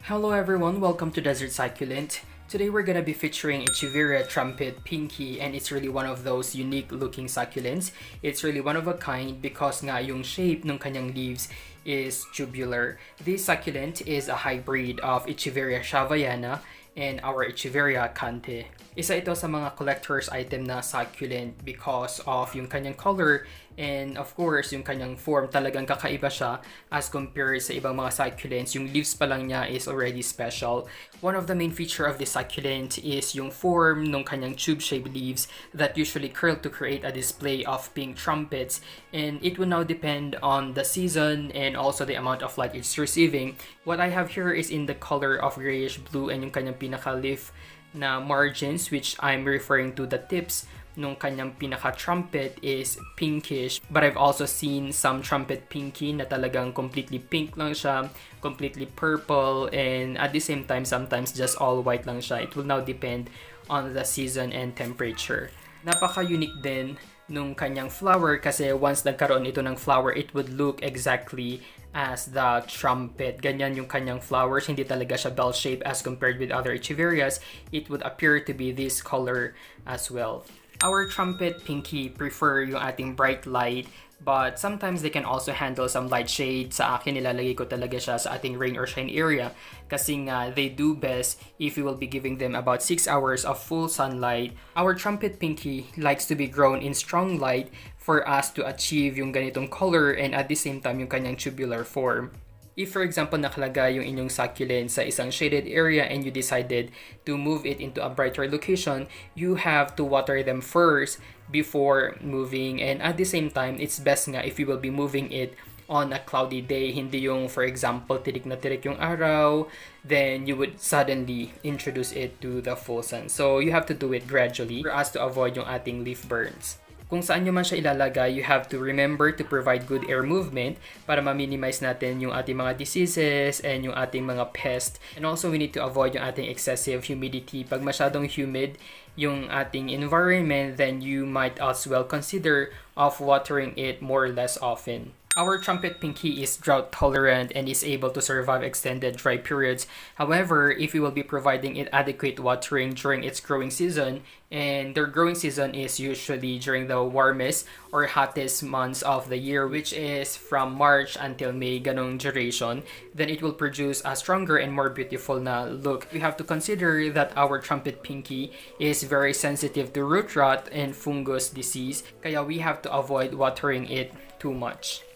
Hello everyone, welcome to Desert Succulent. Today we're gonna be featuring Echeveria Trumpet Pinky, and it's really one of those unique looking succulents. It's really one of a kind because nga yung shape ng kanyang leaves is tubular. This succulent is a hybrid of Echeveria shavayana and our Echeveria cante. Isa ito sa mga collector's item na succulent because of yung kanyang color and of course yung kanyang form. Talagang kakaiba siya as compared sa ibang mga succulents. Yung leaves pa lang niya is already special. One of the main feature of this succulent is yung form ng kanyang tube-shaped leaves that usually curl to create a display of pink trumpets, and it will now depend on the season and also the amount of light it's receiving. What I have here is in the color of grayish blue, and yung kanyang pinaka-leaf na margins, which I'm referring to the tips nung kanyang pinaka-trumpet, is pinkish. But I've also seen some trumpet pinky na talagang completely pink lang siya, completely purple, and at the same time sometimes just all white lang siya. It will now depend on the season and temperature. Napaka-unique din nung kanyang flower kasi once nagkaroon ito ng flower, it would look exactly as the trumpet. Ganyan yung kanyang flowers, hindi talaga siya bell-shaped as compared with other Echeverias. It would appear to be this color as well. Our trumpet pinky prefer yung ating bright light, but sometimes they can also handle some light shade. Sa akin, nilalagay ko talaga siya sa ating rain or shine area kasi nga they do best if you will be giving them about 6 hours of full sunlight. Our trumpet pinky likes to be grown in strong light for us to achieve yung ganitong color and at the same time yung kanyang tubular form. If for example nakalagay yung inyong succulent sa isang shaded area and you decided to move it into a brighter location, you have to water them first before moving, and at the same time it's best nga if you will be moving it on a cloudy day. Hindi yung for example tirik na tirik yung araw, then you would suddenly introduce it to the full sun. So you have to do it gradually for us to avoid yung ating leaf burns. Kung saan nyo man siya ilalagay, you have to remember to provide good air movement para ma-minimize natin yung ating mga diseases and yung ating mga pests. And also, we need to avoid yung ating excessive humidity. Pag masyadong humid yung ating environment, then you might as well consider of watering it more or less often. Our trumpet pinky is drought tolerant and is able to survive extended dry periods. However, if you will be providing it adequate watering during its growing season, and their growing season is usually during the warmest or hottest months of the year, which is from March until May, ganong duration, then it will produce a stronger and more beautiful na look. We have to consider that our trumpet pinky is very sensitive to root rot and fungus disease, kaya we have to avoid watering it too much.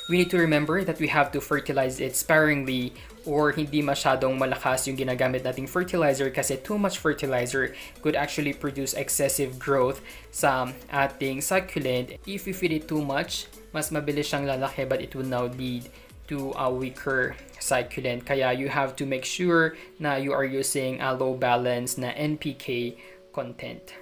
We need to remember that we have to fertilize it sparingly or hindi masyadong malakas yung ginagamit nating fertilizer kasi too much fertilizer could actually produce excessive growth sa ating succulent. If you feed it too much, mas mabilis siyang lalaki but it will now lead to a weaker succulent. Kaya you have to make sure na you are using a low balance na NPK content.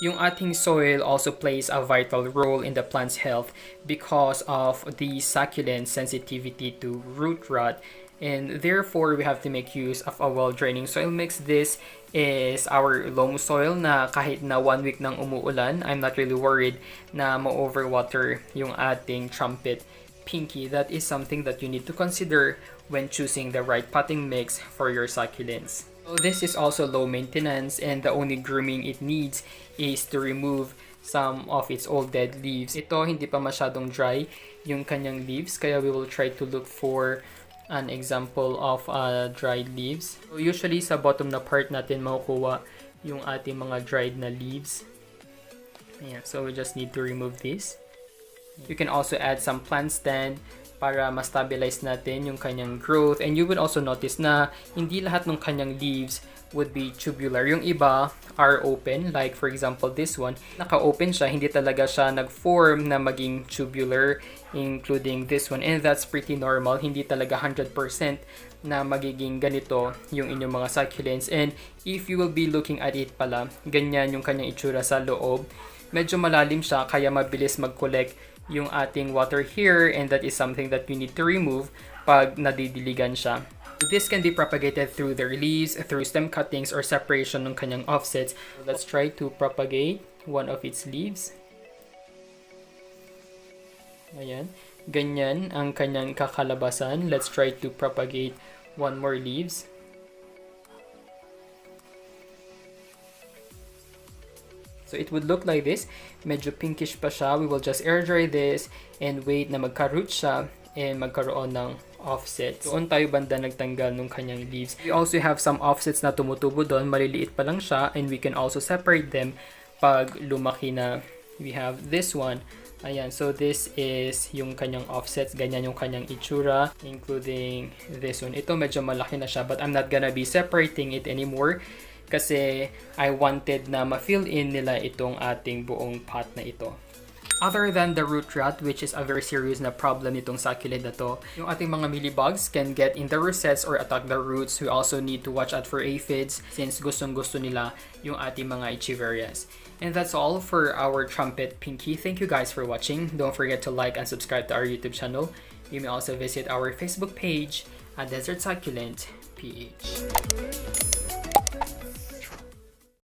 Yung ating soil also plays a vital role in the plant's health because of the succulent sensitivity to root rot, and therefore we have to make use of a well-draining soil mix. This is our loam soil na kahit na 1 week nang umuulan, I'm not really worried na ma-overwater yung ating trumpet pinky. That is something that you need to consider when choosing the right potting mix for your succulents. So this is also low maintenance, and the only grooming it needs is to remove some of its old dead leaves. Ito hindi pa masyadong dry yung kanyang leaves, kaya we will try to look for an example of dried leaves. So usually sa bottom na part natin makukuha yung ating mga dried na leaves. Ayan, so we just need to remove this. You can also add some plant stand para ma-stabilize natin yung kanyang growth, and you would also notice na hindi lahat ng kanyang leaves would be tubular. Yung iba are open, like for example this one, naka-open siya, hindi talaga siya nag-form na maging tubular, including this one, and that's pretty normal. Hindi talaga 100% na magiging ganito yung inyong mga succulents, and if you will be looking at it pala, ganyan yung kanyang itsura sa loob. Medyo malalim siya kaya mabilis mag-collect yung ating water here, and that is something that you need to remove pag nadidiligan siya. This can be propagated through their leaves, through stem cuttings, or separation ng kanyang offsets. Let's try to propagate one of its leaves. Ayan. Ganyan ang kanyang kakalabasan. Let's try to propagate one more leaves. So it would look like this. Medyo pinkish pa siya. We will just air dry this and wait na magka-root siya and magkaroon ng offset. Doon tayo banda nagtanggal ng kanyang leaves. We also have some offsets na tumutubo doon. Maliliit pa lang siya and we can also separate them pag lumaki na. We have this one. Ayan, so this is yung kanyang offsets. Ganyan yung kanyang itsura, including this one. Ito medyo malaki na siya, but I'm not gonna be separating it anymore kasi I wanted na ma-fill in nila itong ating buong pot na ito. Other than the root rot, which is a very serious na problem nitong succulent na to, yung ating mga mealybugs can get in the rosettes or attack the roots. We also need to watch out for aphids since gustong-gusto nila yung ating mga Echeverias. And that's all for our trumpet pinky. Thank you guys for watching. Don't forget to like and subscribe to our YouTube channel. You may also visit our Facebook page at Desert Succulent PH.